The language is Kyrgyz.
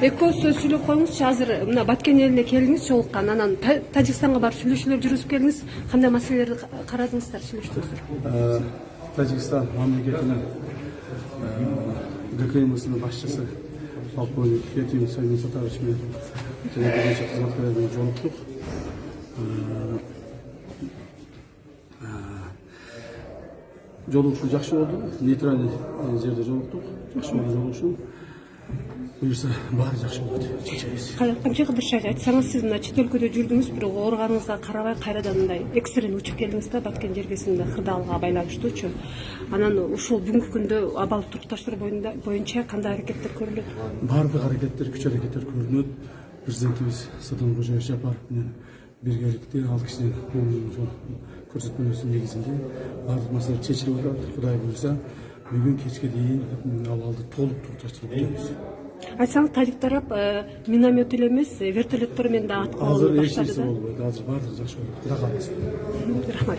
экөөсү сүйлөп коюңузчу. Азыр мына Баткен элине келдиңиз, жолуккан. Анан Тажикстанга барып сүйлөшүүлөр жүргүзүп келдиңиз. Кандай маселелерди карадыңыздар, сүйлөштүңүздөр? Tacikistan mamlakatinin GKM'sinin başçısı Polkovnik Yetim Sayın Satavich bilen және бірнеше қызметкерлермен жолықтық. Жолығышу жақсы болды. Нейтральный жерде жолықтық. Жақсы болды жолығышу. Бұйырса бары жақсы болады. Камчы Кыдыршаев, айтсаңыз, сиз мына чет өлкөдө жүрдүңүз, бирок ооруганыңызга карабай кайрадан мындай экстрен учуп келдиңиз да, Баткен жергесинде кырдаалга байланыштуучу. Анан ушул бүгүнкү күндө абал турукташтыруу боюнча кандай аракеттер көрүлөт? Бардык аракеттер, күч аракеттер көрүнөт. Президентибиз Садам Кожоевич Жапаров менен биргеликте ал кишинин көрсөтмөлөрүнүн негизинде бардык маселе чечилип атат. Кудай буйрса, бүгүн кечке дейин абалды толук турукташтырып күтөбүз. Айтсаңыз, тажик тарап миномет эле эмес, вертолеттор менен да аткылоо Азыр эч баштады нерсе да. болбойт. Азыр бардыгы жакшы болот. Кудай кааласа. Рахмат.